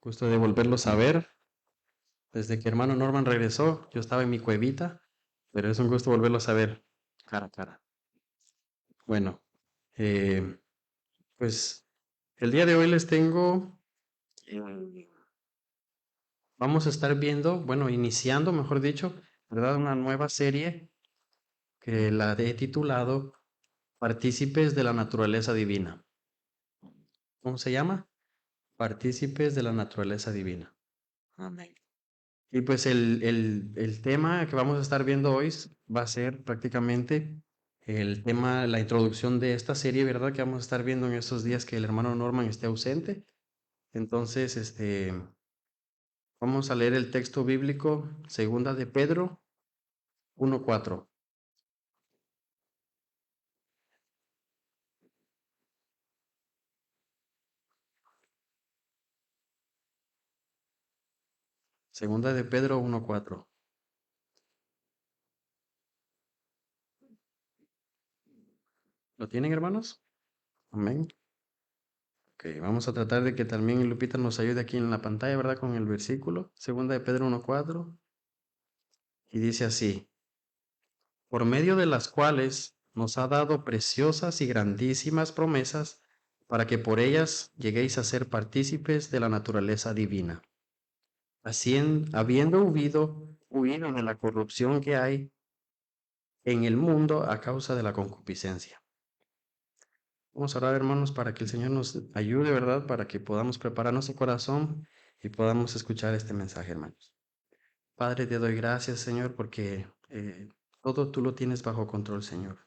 Gusto de volverlos a ver. Desde que hermano Norman regresó, yo estaba en mi cuevita, pero es un gusto volverlos a ver cara a cara. Bueno, eh, pues el día de hoy les tengo, eh, vamos a estar viendo, bueno, iniciando, mejor dicho, ¿verdad? Una nueva serie que la he titulado Partícipes de la Naturaleza Divina. ¿Cómo se llama? Partícipes de la Naturaleza Divina. Amén. Y pues el tema que vamos a estar viendo hoy va a ser prácticamente el tema, la introducción de esta serie, ¿verdad? Que vamos a estar viendo en estos días que el hermano Norman esté ausente. Entonces, vamos a leer el texto bíblico, segunda de Pedro 1:4. Segunda de Pedro 1:4. ¿Lo tienen, hermanos? Amén. Ok, vamos a tratar de que también Lupita nos ayude aquí en la pantalla, ¿verdad? Con el versículo, segunda de Pedro 1:4. Y dice así: por medio de las cuales nos ha dado preciosas y grandísimas promesas, para que por ellas lleguéis a ser partícipes de la naturaleza divina, así habiendo huido de la corrupción que hay en el mundo a causa de la concupiscencia. Vamos a orar, hermanos, para que el Señor nos ayude, ¿verdad? Para que podamos preparar nuestro corazón y podamos escuchar este mensaje, hermanos. Padre, te doy gracias, Señor, porque todo tú lo tienes bajo control, Señor.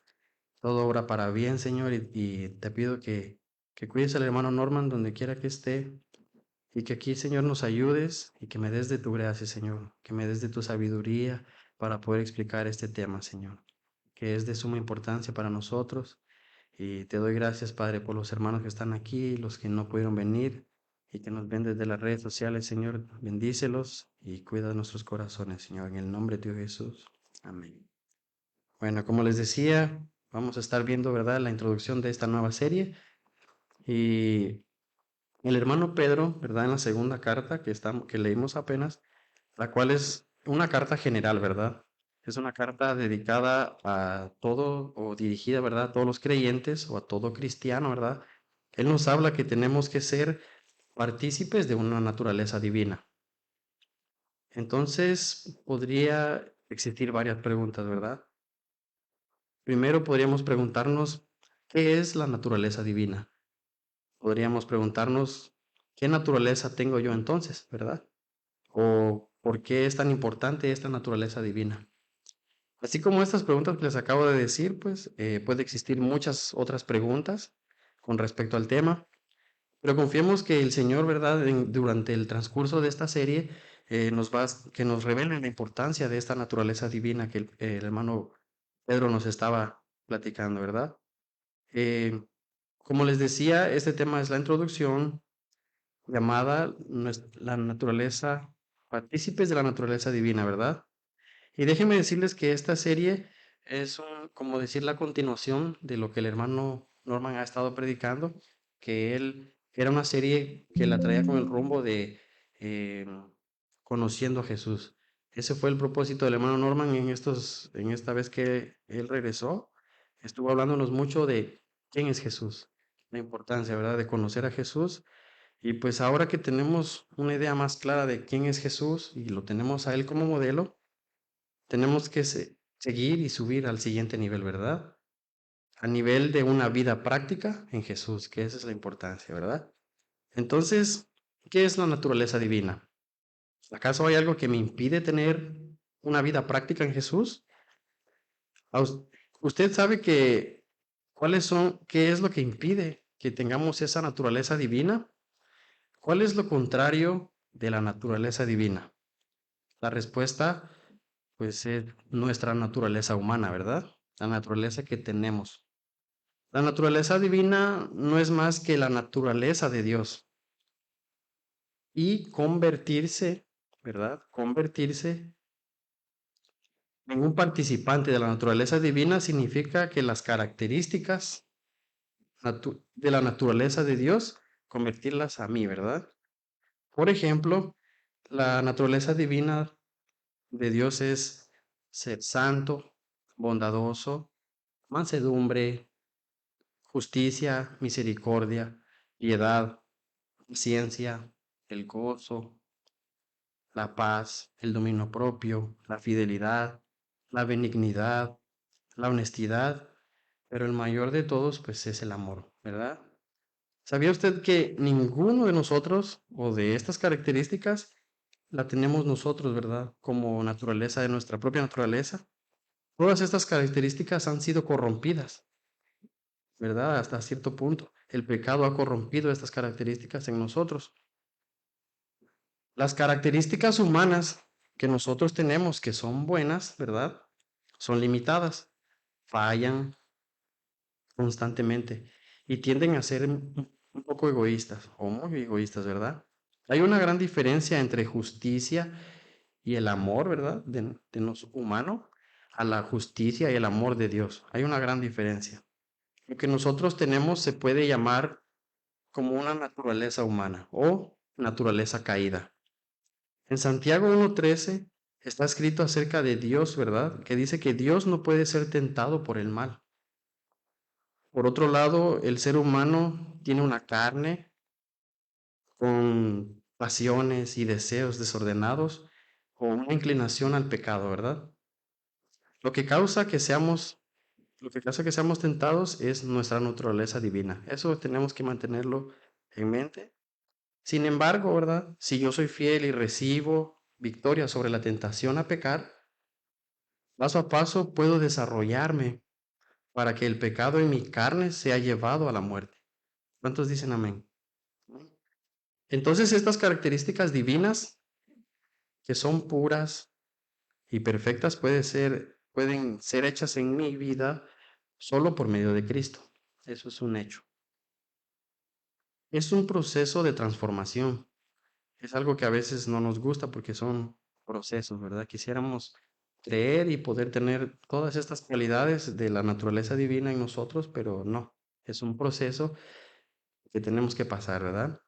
Todo obra para bien, Señor, y te pido que cuides al hermano Norman donde quiera que esté y que aquí, Señor, nos ayudes y que me des de tu gracia, Señor, que me des de tu sabiduría para poder explicar este tema, Señor, que es de suma importancia para nosotros. Y te doy gracias, Padre, por los hermanos que están aquí, los que no pudieron venir y que nos ven desde las redes sociales, Señor, bendícelos y cuida nuestros corazones, Señor, en el nombre de Dios Jesús. Amén. Bueno, como les decía, vamos a estar viendo, ¿verdad?, la introducción de esta nueva serie. Y el hermano Pedro, ¿verdad?, en la segunda carta que leímos apenas, la cual es una carta general, ¿verdad? Es una carta dedicada a todo o dirigida, ¿verdad?, a todos los creyentes o a todo cristiano, ¿verdad? Él nos habla que tenemos que ser partícipes de una naturaleza divina. Entonces, podría existir varias preguntas, ¿verdad? Primero podríamos preguntarnos, ¿qué es la naturaleza divina? Podríamos preguntarnos, ¿qué naturaleza tengo yo entonces, verdad? ¿O por qué es tan importante esta naturaleza divina? Así como estas preguntas que les acabo de decir, pues puede existir muchas otras preguntas con respecto al tema, pero confiemos que el Señor, ¿verdad? Durante el transcurso de esta serie, que nos revele la importancia de esta naturaleza divina que el hermano Pedro nos estaba platicando, ¿verdad? Eh, como les decía, este tema es la introducción llamada la naturaleza, partícipes de la naturaleza divina, ¿verdad? Y déjenme decirles que esta serie es como decir la continuación de lo que el hermano Norman ha estado predicando, que él era una serie que la traía con el rumbo de eh, conociendo a Jesús. Ese fue el propósito del hermano Norman en esta vez que él regresó. Estuvo hablándonos mucho de quién es Jesús, la importancia, ¿verdad?, de conocer a Jesús. Y pues ahora que tenemos una idea más clara de quién es Jesús y lo tenemos a él como modelo, tenemos que seguir y subir al siguiente nivel, ¿verdad? a nivel de una vida práctica en Jesús, que esa es la importancia, ¿verdad? Entonces, ¿qué es la naturaleza divina? ¿Acaso hay algo que me impide tener una vida práctica en Jesús? ¿A us- ¿Usted sabe que qué es lo que impide que tengamos esa naturaleza divina? ¿Cuál es lo contrario de la naturaleza divina? La respuesta, pues, es nuestra naturaleza humana, ¿verdad? La naturaleza que tenemos. La naturaleza divina no es más que la naturaleza de Dios. Y convertirse, ¿verdad? Convertirse en un participante de la naturaleza divina significa que las características de la naturaleza de Dios, convertirlas a mí, ¿verdad? Por ejemplo, la naturaleza divina de Dios es ser santo, bondadoso, mansedumbre, justicia, misericordia, piedad, ciencia, el gozo, la paz, el dominio propio, la fidelidad, la benignidad, la honestidad, pero el mayor de todos, pues, es el amor, ¿verdad? ¿Sabía usted que ninguno de nosotros o de estas características la tenemos nosotros, ¿verdad? Como naturaleza de nuestra propia naturaleza. Todas estas características han sido corrompidas, ¿verdad? Hasta cierto punto. El pecado ha corrompido estas características en nosotros. Las características humanas que nosotros tenemos, que son buenas, ¿verdad? Son limitadas, fallan constantemente y tienden a ser un poco egoístas o muy egoístas, ¿verdad? Hay una gran diferencia entre justicia y el amor, ¿verdad? De los humanos a la justicia y el amor de Dios. Hay una gran diferencia. Lo que nosotros tenemos se puede llamar como una naturaleza humana o naturaleza caída. En Santiago 1:13 está escrito acerca de Dios, ¿verdad? Que dice que Dios no puede ser tentado por el mal. Por otro lado, el ser humano tiene una carne con pasiones y deseos desordenados o una inclinación al pecado, ¿verdad? Lo que causa que seamos, lo que causa que seamos tentados es nuestra naturaleza divina. Eso tenemos que mantenerlo en mente. Sin embargo, ¿verdad? Si yo soy fiel y recibo victoria sobre la tentación a pecar, paso a paso puedo desarrollarme para que el pecado en mi carne sea llevado a la muerte. ¿Cuántos dicen amén? Entonces, estas características divinas que son puras y perfectas pueden ser hechas en mi vida solo por medio de Cristo. Eso es un hecho. Es un proceso de transformación. Es algo que a veces no nos gusta porque son procesos, ¿verdad? Quisiéramos creer y poder tener todas estas cualidades de la naturaleza divina en nosotros, pero no. Es un proceso que tenemos que pasar, ¿verdad?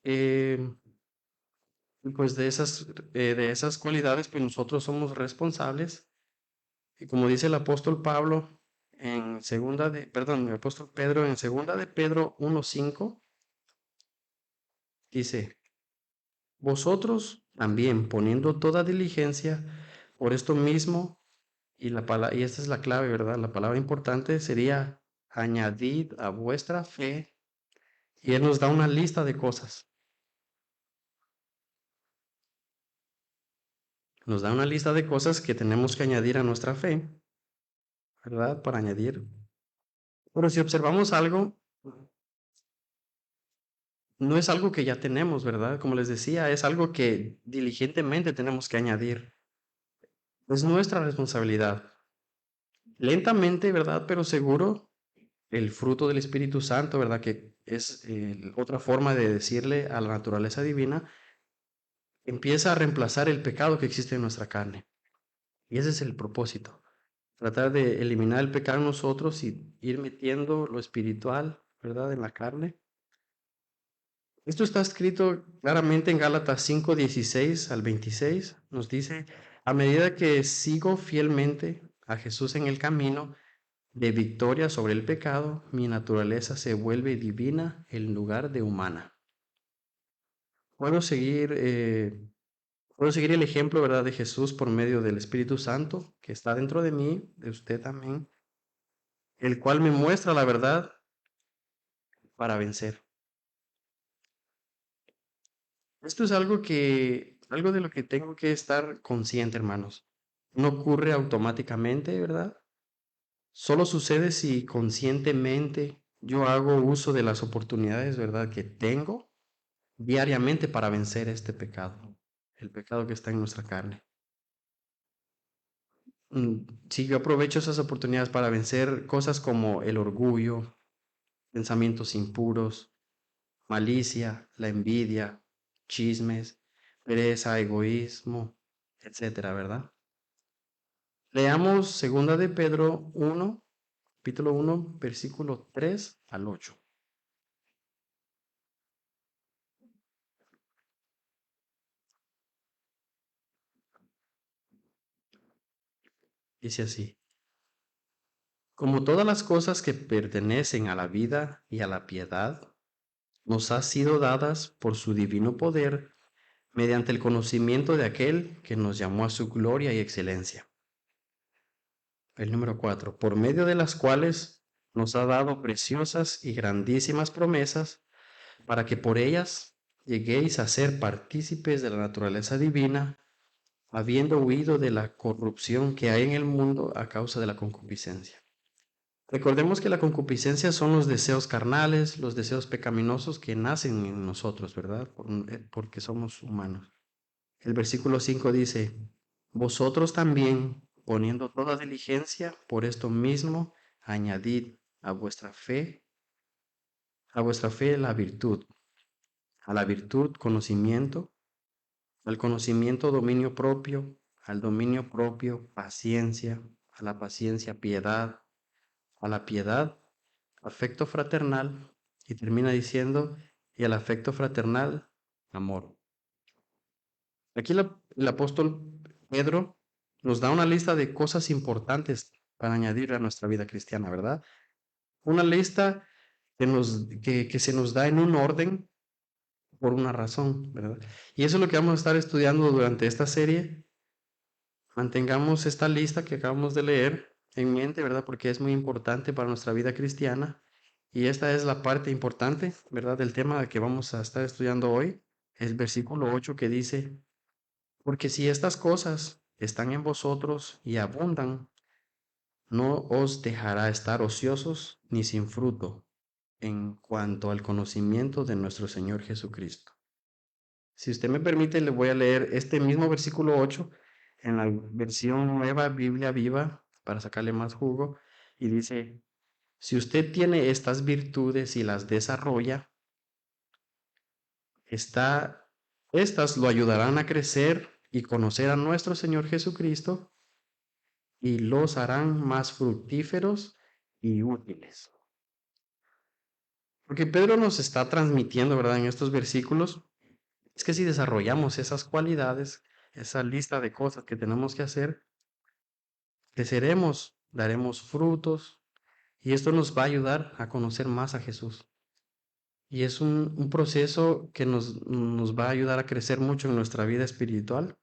Eh, pues de esas cualidades, pues nosotros somos responsables. Y como dice el apóstol Pablo el apóstol Pedro en segunda de Pedro 1:5, dice, vosotros también poniendo toda diligencia por esto mismo, y esta es la clave, ¿verdad? La palabra importante sería añadid a vuestra fe, y Él nos da una lista de cosas. Nos da una lista de cosas que tenemos que añadir a nuestra fe, ¿verdad? Para añadir. Pero si observamos algo, no es algo que ya tenemos, ¿verdad? Como les decía, es algo que diligentemente tenemos que añadir. Es nuestra responsabilidad. Lentamente, ¿verdad? Pero seguro, el fruto del Espíritu Santo, ¿verdad? Que es otra forma de decirle a la naturaleza divina, empieza a reemplazar el pecado que existe en nuestra carne. Y ese es el propósito. Tratar de eliminar el pecado en nosotros y ir metiendo lo espiritual, ¿verdad? En la carne. Esto está escrito claramente en Gálatas 5:16-26. Nos dice, a medida que sigo fielmente a Jesús en el camino de victoria sobre el pecado, mi naturaleza se vuelve divina en lugar de humana. Puedo seguir, eh, puedo seguir el ejemplo, ¿verdad?, de Jesús por medio del Espíritu Santo que está dentro de mí, de usted también. el cual me muestra la verdad para vencer. Esto es algo de lo que tengo que estar consciente, hermanos. No ocurre automáticamente, ¿verdad? Solo sucede si conscientemente yo hago uso de las oportunidades, ¿verdad?, que tengo diariamente para vencer este pecado, el pecado que está en nuestra carne. Si yo aprovecho esas oportunidades para vencer cosas como el orgullo, pensamientos impuros, malicia, la envidia, chismes, pereza, egoísmo, etcétera, ¿verdad? Leamos segunda de Pedro 1, capítulo 1, versículo 3 al 8. Dice así: como todas las cosas que pertenecen a la vida y a la piedad, nos han sido dadas por su divino poder mediante el conocimiento de aquel que nos llamó a su gloria y excelencia. El número 4, por medio de las cuales nos ha dado preciosas y grandísimas promesas, para que por ellas lleguéis a ser partícipes de la naturaleza divina, habiendo huido de la corrupción que hay en el mundo a causa de la concupiscencia. Recordemos que la concupiscencia son los deseos carnales, los deseos pecaminosos que nacen en nosotros, ¿verdad? Porque somos humanos. El versículo 5 dice: vosotros también, poniendo toda diligencia, por esto mismo, añadid a vuestra fe a la virtud conocimiento, al conocimiento dominio propio, al dominio propio paciencia, a la paciencia piedad, a la piedad afecto fraternal, y termina diciendo, y al afecto fraternal, amor. Aquí el apóstol Pedro nos da una lista de cosas importantes para añadir a nuestra vida cristiana, ¿verdad? Una lista que se nos da en un orden por una razón, ¿verdad? Y eso es lo que vamos a estar estudiando durante esta serie. Mantengamos esta lista que acabamos de leer en mente, ¿verdad? Porque es muy importante para nuestra vida cristiana. Y esta es la parte importante, ¿verdad? Del tema que vamos a estar estudiando hoy. El versículo 8 que dice: porque si estas cosas están en vosotros y abundan, no os dejará estar ociosos ni sin fruto en cuanto al conocimiento de nuestro Señor Jesucristo. Si usted me permite, le voy a leer este mismo versículo 8 en la versión Nueva Biblia Viva para sacarle más jugo, y dice: si usted tiene estas virtudes y las desarrolla, estas lo ayudarán a crecer y conocer a nuestro Señor Jesucristo, y los harán más fructíferos y útiles. Porque Pedro nos está transmitiendo, ¿verdad?, en estos versículos, es que si desarrollamos esas cualidades, esa lista de cosas que tenemos que hacer, creceremos, daremos frutos, y esto nos va a ayudar a conocer más a Jesús. Y es un proceso que nos va a ayudar a crecer mucho en nuestra vida espiritual.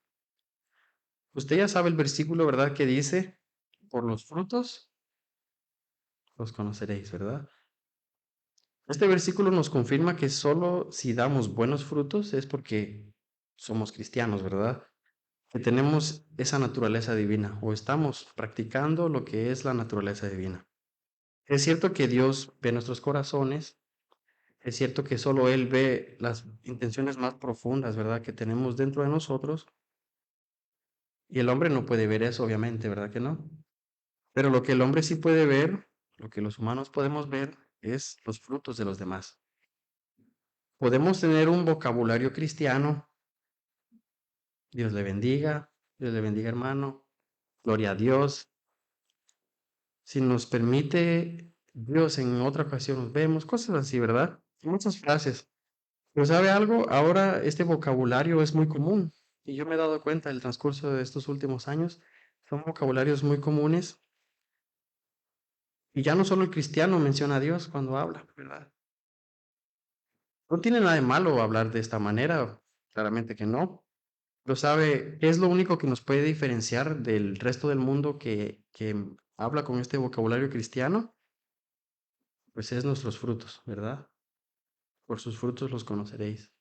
Usted ya sabe el versículo, ¿verdad?, que dice: por los frutos los conoceréis, ¿verdad? Este versículo nos confirma que solo si damos buenos frutos es porque somos cristianos, ¿verdad? Que tenemos esa naturaleza divina o estamos practicando lo que es la naturaleza divina. Es cierto que Dios ve nuestros corazones, es cierto que solo Él ve las intenciones más profundas, ¿verdad?, que tenemos dentro de nosotros, y el hombre no puede ver eso, obviamente, ¿verdad que no? Pero lo que el hombre sí puede ver, lo que los humanos podemos ver, es los frutos de los demás. Podemos tener un vocabulario cristiano. Dios le bendiga, hermano, gloria a Dios. Si nos permite Dios, en otra ocasión nos vemos, cosas así, ¿verdad? Muchas frases. Pero ¿sabe algo? Ahora este vocabulario es muy común, y yo me he dado cuenta en el transcurso de estos últimos años, son vocabularios muy comunes, y ya no solo el cristiano menciona a Dios cuando habla, ¿verdad? No tiene nada de malo hablar de esta manera, claramente que no. Lo sabe, es lo único que nos puede diferenciar del resto del mundo que habla con este vocabulario cristiano. pues es nuestros frutos, ¿verdad? Por sus frutos los conoceréis.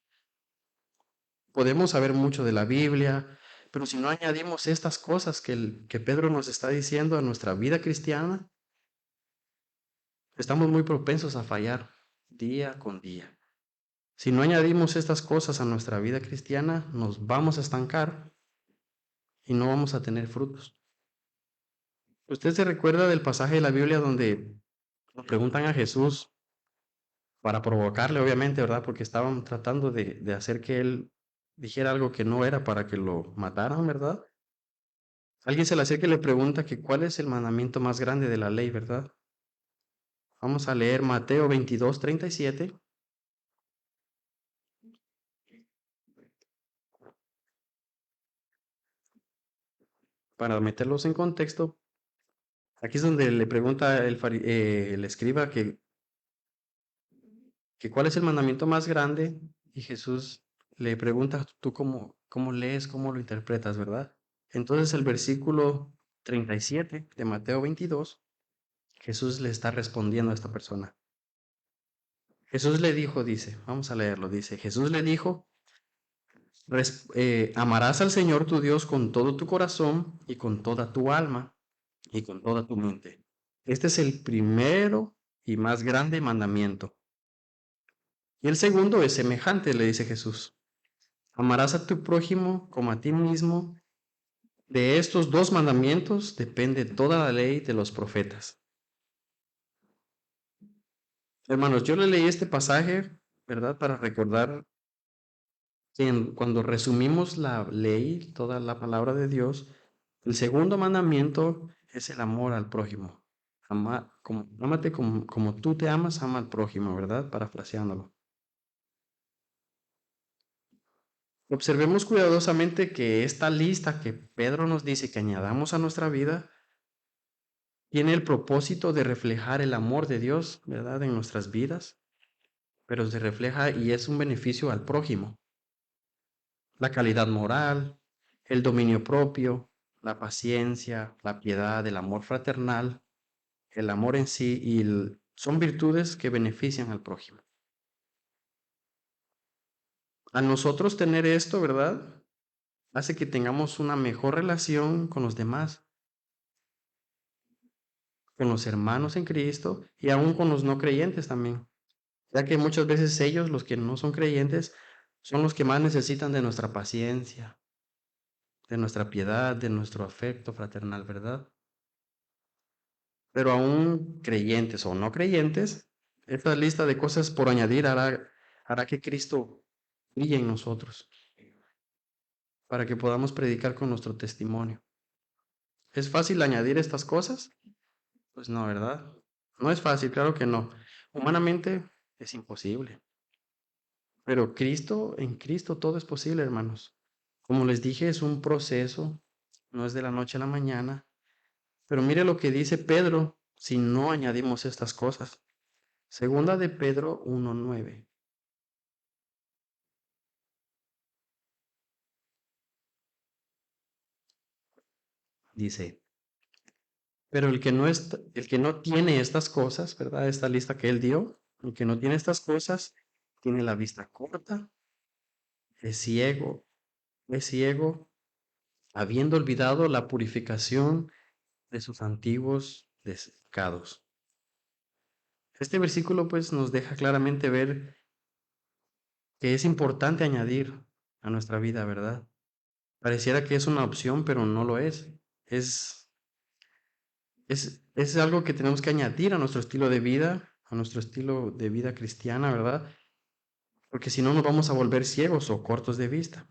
Podemos saber mucho de la Biblia, pero si no añadimos estas cosas que Pedro nos está diciendo a nuestra vida cristiana, estamos muy propensos a fallar día con día. Si no añadimos estas cosas a nuestra vida cristiana, nos vamos a estancar y no vamos a tener frutos. ¿Usted se recuerda del pasaje de la Biblia donde le preguntan a Jesús para provocarle, obviamente, ¿verdad? Porque estaban tratando de hacer que él dijera algo que no era para que lo mataran, ¿verdad? Alguien se le acerca y le pregunta que cuál es el mandamiento más grande de la ley, ¿verdad? Vamos a leer Mateo 22:37 para meterlos en contexto. Aquí es donde le pregunta el escriba que cuál es el mandamiento más grande y Jesús le pregunta, ¿tú cómo lees, cómo lo interpretas, verdad? Entonces el versículo 37 de Mateo 22, Jesús le está respondiendo a esta persona. Jesús le dijo, dice, vamos a leerlo, dice, Jesús le dijo, amarás al Señor tu Dios con todo tu corazón y con toda tu alma y con toda tu mente. Este es el primero y más grande mandamiento. Y el segundo es semejante, le dice Jesús. Amarás a tu prójimo como a ti mismo. De estos dos mandamientos depende toda la ley de los profetas. Hermanos, yo le leí este pasaje, ¿verdad? Para recordar que cuando resumimos la ley, toda la palabra de Dios, el segundo mandamiento es el amor al prójimo. Ámate como tú te amas, ama al prójimo, ¿verdad? Parafraseándolo. Observemos cuidadosamente que esta lista que Pedro nos dice que añadamos a nuestra vida tiene el propósito de reflejar el amor de Dios, ¿verdad? En nuestras vidas, pero se refleja y es un beneficio al prójimo. La calidad moral, el dominio propio, la paciencia, la piedad, el amor fraternal, el amor en sí son virtudes que benefician al prójimo. Al nosotros tener esto, ¿verdad? Hace que tengamos una mejor relación con los demás, con los hermanos en Cristo y aún con los no creyentes también, ya que muchas veces ellos, los que no son creyentes, son los que más necesitan de nuestra paciencia, de nuestra piedad, de nuestro afecto fraternal, ¿verdad? Pero aún creyentes o no creyentes, esta lista de cosas por añadir hará que Cristo brille en nosotros, para que podamos predicar con nuestro testimonio. ¿Es fácil añadir estas cosas? Pues no, ¿verdad? No es fácil, claro que no. Humanamente es imposible. Pero en Cristo todo es posible, hermanos. Como les dije, es un proceso, no es de la noche a la mañana. Pero mire lo que dice Pedro si no añadimos estas cosas. Segunda de Pedro 1:9. Dice, pero el que no tiene estas cosas, ¿verdad? Esta lista que él dio, el que no tiene estas cosas, tiene la vista corta, es ciego, es ciego, habiendo olvidado la purificación de sus antiguos pecados. Este versículo pues nos deja claramente ver que es importante añadir a nuestra vida, ¿verdad? Pareciera que es una opción, pero no lo es. Es algo que tenemos que añadir a nuestro estilo de vida, a nuestro estilo de vida cristiana, ¿verdad? Porque si no nos vamos a volver ciegos o cortos de vista.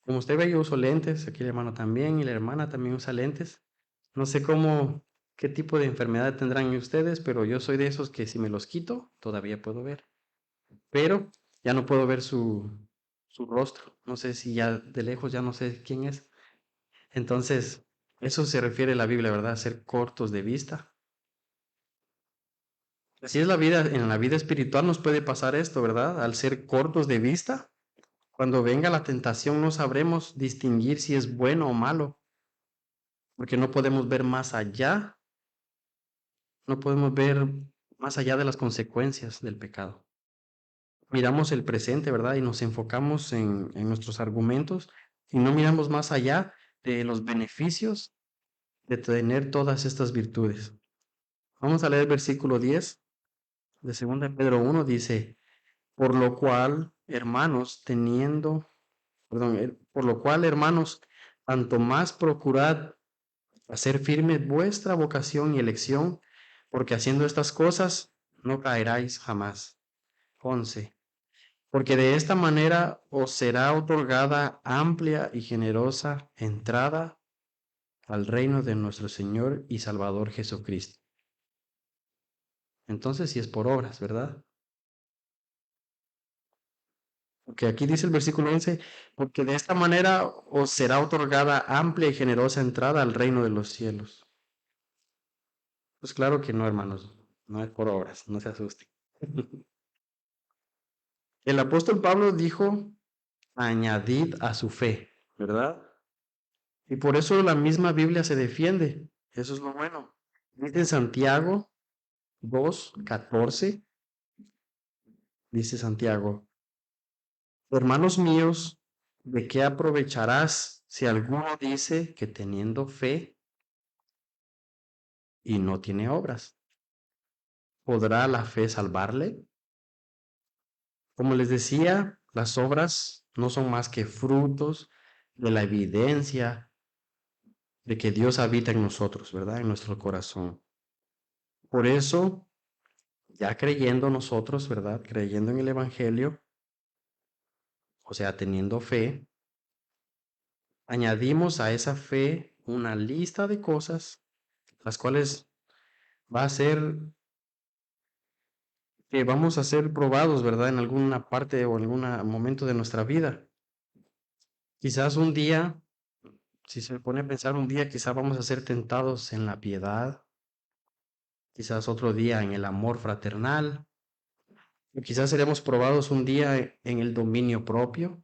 Como usted ve, yo uso lentes, aquí el hermano también y la hermana también usa lentes. No sé qué tipo de enfermedad tendrán ustedes, pero yo soy de esos que si me los quito, todavía puedo ver. Pero ya no puedo ver su rostro. No sé si ya de lejos ya no sé quién es. Entonces, eso se refiere a la Biblia, ¿verdad? Ser cortos de vista. Así es la vida, en la vida espiritual nos puede pasar esto, ¿verdad? Al ser cortos de vista, cuando venga la tentación no sabremos distinguir si es bueno o malo, porque no podemos ver más allá, no podemos ver más allá de las consecuencias del pecado. Miramos el presente, ¿verdad? Y nos enfocamos en nuestros argumentos y no miramos más allá de los beneficios de tener todas estas virtudes. Vamos a leer el versículo 10 de 2 Pedro 1, dice, por lo cual, hermanos, por lo cual, hermanos, tanto más procurad hacer firme vuestra vocación y elección, porque haciendo estas cosas no caeráis jamás. 11. Porque de esta manera os será otorgada amplia y generosa entrada al reino de nuestro Señor y Salvador Jesucristo. Entonces, si es por obras, ¿verdad? Porque aquí dice el versículo 11, porque de esta manera os será otorgada amplia y generosa entrada al reino de los cielos. Pues claro que no, hermanos, no es por obras, no se asusten. El apóstol Pablo dijo, añadid a su fe, ¿verdad? Y por eso la misma Biblia se defiende. Eso es lo bueno. Dice en Santiago 2:14, dice Santiago, hermanos míos, ¿de qué aprovecharás si alguno dice que teniendo fe y no tiene obras? ¿Podrá la fe salvarle? Como les decía, las obras no son más que frutos de la evidencia de que Dios habita en nosotros, ¿verdad? En nuestro corazón. Por eso, ya creyendo nosotros, ¿verdad? Creyendo en el Evangelio, o sea, teniendo fe, añadimos a esa fe una lista de cosas, las cuales va a ser que vamos a ser probados, ¿verdad? En alguna parte o en algún momento de nuestra vida. Quizás un día, si se pone a pensar un día, quizás vamos a ser tentados en la piedad, quizás otro día en el amor fraternal, o quizás seremos probados un día en el dominio propio,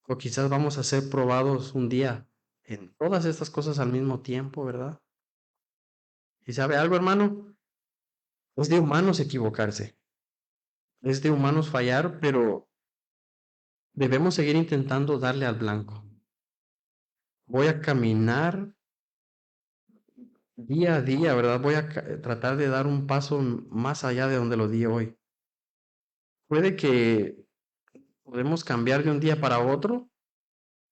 o quizás vamos a ser probados un día en todas estas cosas al mismo tiempo, ¿verdad? ¿Y sabe algo, hermano? Es de humanos equivocarse, es de humanos fallar, pero debemos seguir intentando darle al blanco. Voy a caminar día a día, ¿verdad? Voy a tratar de dar un paso más allá de donde lo di hoy. Puede que podemos cambiar de un día para otro,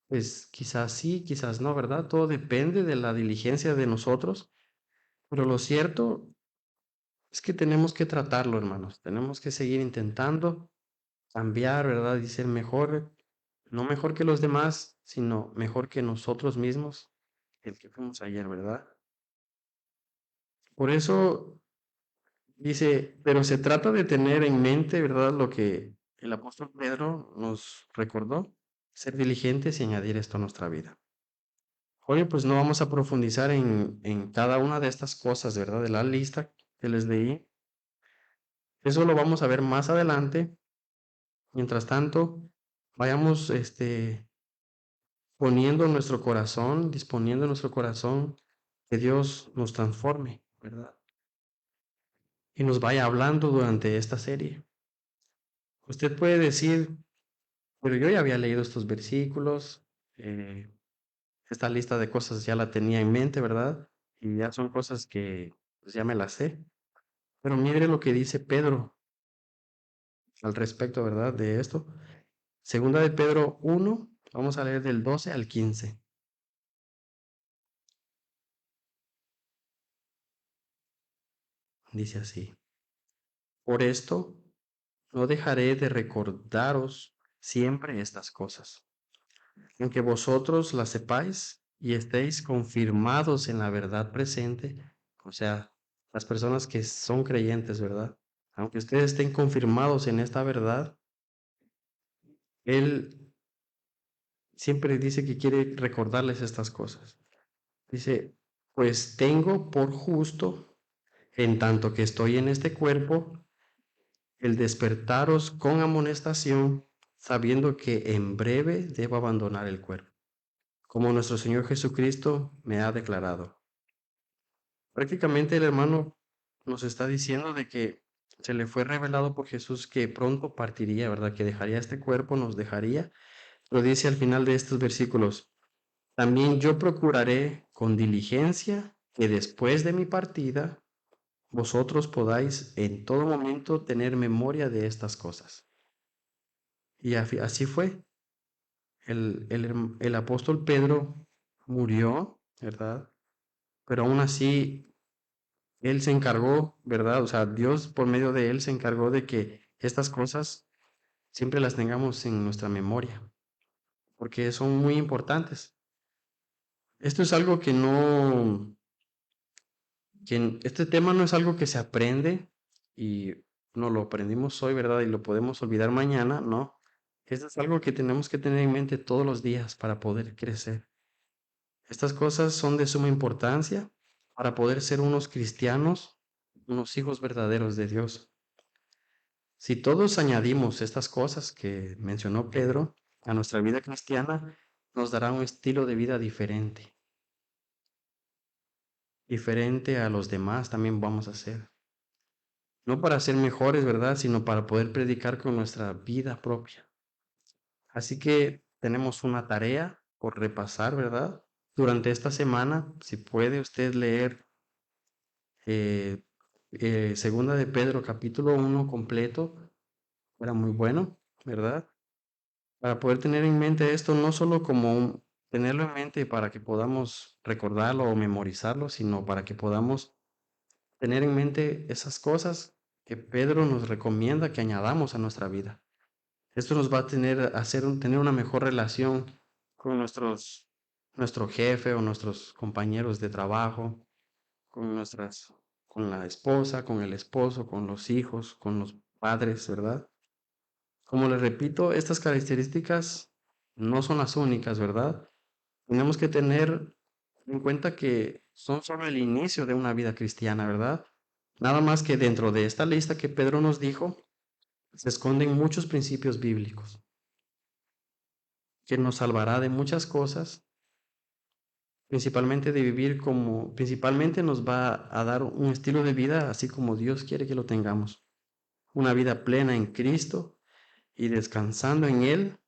pues quizás sí, quizás no, ¿verdad? Todo depende de la diligencia de nosotros, pero lo cierto es que tenemos que tratarlo, hermanos. Tenemos que seguir intentando cambiar, ¿verdad? Y ser mejor, no mejor que los demás, sino mejor que nosotros mismos, el que fuimos ayer, ¿verdad? Por eso dice, pero se trata de tener en mente, ¿verdad? Lo que el apóstol Pedro nos recordó, ser diligentes y añadir esto a nuestra vida. Oye, pues no vamos a profundizar en cada una de estas cosas, ¿verdad? De la lista que les leí. Eso lo vamos a ver más adelante. Mientras tanto, vayamos poniendo nuestro corazón, disponiendo nuestro corazón, que Dios nos transforme, ¿verdad? Y nos vaya hablando durante esta serie. Usted puede decir, pero yo ya había leído estos versículos, eh, esta lista de cosas ya la tenía en mente, ¿verdad? Y ya son cosas que pues, ya me las sé. Pero mire lo que dice Pedro al respecto, ¿verdad? De esto. Segunda de Pedro 1, vamos a leer del 12 al 15. Dice así. Por esto no dejaré de recordaros siempre estas cosas, aunque vosotros las sepáis y estéis confirmados en la verdad presente, o sea, las personas que son creyentes, ¿verdad? Aunque ustedes estén confirmados en esta verdad, Él siempre dice que quiere recordarles estas cosas. Dice, pues tengo por justo, en tanto que estoy en este cuerpo, el despertaros con amonestación, sabiendo que en breve debo abandonar el cuerpo, como nuestro Señor Jesucristo me ha declarado. Prácticamente el hermano nos está diciendo de que se le fue revelado por Jesús que pronto partiría, ¿verdad? Que dejaría este cuerpo, nos dejaría. Lo dice al final de estos versículos: también yo procuraré con diligencia que después de mi partida vosotros podáis en todo momento tener memoria de estas cosas. Y así fue. El apóstol Pedro murió, ¿verdad? Pero aún así, él se encargó, ¿verdad? O sea, Dios por medio de él se encargó de que estas cosas siempre las tengamos en nuestra memoria, porque son muy importantes. Esto es algo que no, este tema no es algo que se aprende y no lo aprendimos hoy, ¿verdad? Y lo podemos olvidar mañana, no. Esto es algo que tenemos que tener en mente todos los días para poder crecer. Estas cosas son de suma importancia para poder ser unos cristianos, unos hijos verdaderos de Dios. Si todos añadimos estas cosas que mencionó Pedro a nuestra vida cristiana, nos dará un estilo de vida diferente. Diferente a los demás también vamos a ser. No para ser mejores, ¿verdad? Sino para poder predicar con nuestra vida propia. Así que tenemos una tarea por repasar, ¿verdad? Durante esta semana, si puede usted leer eh, Segunda de Pedro capítulo 1 completo, era muy bueno, ¿verdad? Para poder tener en mente esto, no solo como tenerlo en mente para que podamos recordarlo o memorizarlo, sino para que podamos tener en mente esas cosas que Pedro nos recomienda que añadamos a nuestra vida. Esto nos va a tener una mejor relación con nuestro jefe o nuestros compañeros de trabajo, con con la esposa, con el esposo, con los hijos, con los padres, ¿verdad? Como les repito, estas características no son las únicas, ¿verdad? Tenemos que tener en cuenta que son solo el inicio de una vida cristiana, ¿verdad? Nada más que dentro de esta lista que Pedro nos dijo, se esconden muchos principios bíblicos que nos salvará de muchas cosas, principalmente nos va a dar un estilo de vida así como Dios quiere que lo tengamos. Una vida plena en Cristo y descansando en Él,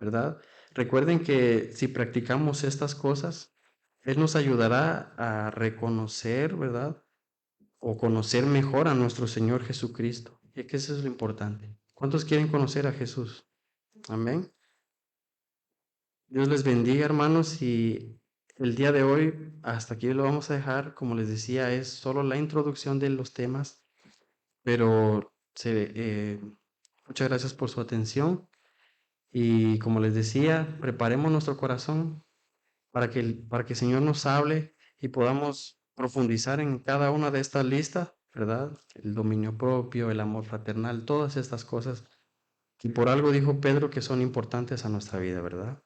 ¿verdad? Recuerden que si practicamos estas cosas, Él nos ayudará a reconocer, ¿verdad? O conocer mejor a nuestro Señor Jesucristo. Y es que eso es lo importante. ¿Cuántos quieren conocer a Jesús? Amén. Dios les bendiga, hermanos, y el día de hoy hasta aquí lo vamos a dejar. Como les decía, es solo la introducción de los temas, pero muchas gracias por su atención y como les decía, preparemos nuestro corazón para que el Señor nos hable y podamos profundizar en cada una de estas listas, ¿verdad? El dominio propio, el amor fraternal, todas estas cosas. Y por algo dijo Pedro que son importantes a nuestra vida, ¿verdad?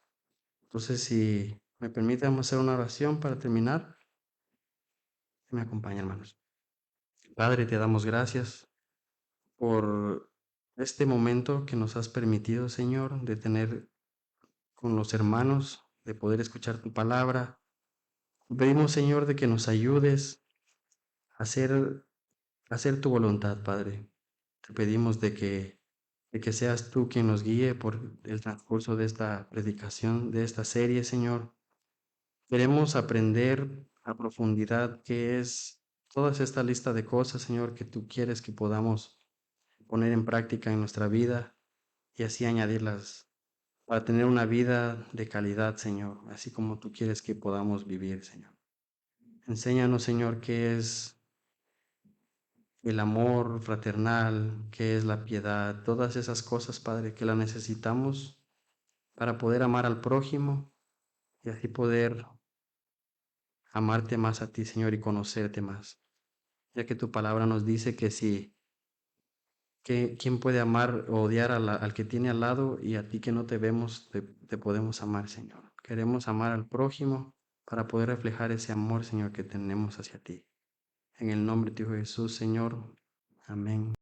Entonces, si me permite, vamos a hacer una oración para terminar. Que me acompaña, hermanos. Padre, te damos gracias por este momento que nos has permitido, Señor, de tener con los hermanos, de poder escuchar tu palabra. Pedimos, Señor, de que nos ayudes a hacer tu voluntad, Padre. Te pedimos de que seas tú quien nos guíe por el transcurso de esta predicación, de esta serie, Señor. Queremos aprender a profundidad qué es toda esta lista de cosas, Señor, que tú quieres que podamos poner en práctica en nuestra vida y así añadirlas para tener una vida de calidad, Señor, así como tú quieres que podamos vivir, Señor. Enséñanos, Señor, qué es el amor fraternal, qué es la piedad, todas esas cosas, Padre, que las necesitamos para poder amar al prójimo y así poder amarte más a ti, Señor, y conocerte más. Ya que tu palabra nos dice que si, que quién puede amar o odiar al que tiene al lado y a ti que no te vemos, te podemos amar, Señor. Queremos amar al prójimo para poder reflejar ese amor, Señor, que tenemos hacia ti. En el nombre de tu Hijo Jesús, Señor. Amén.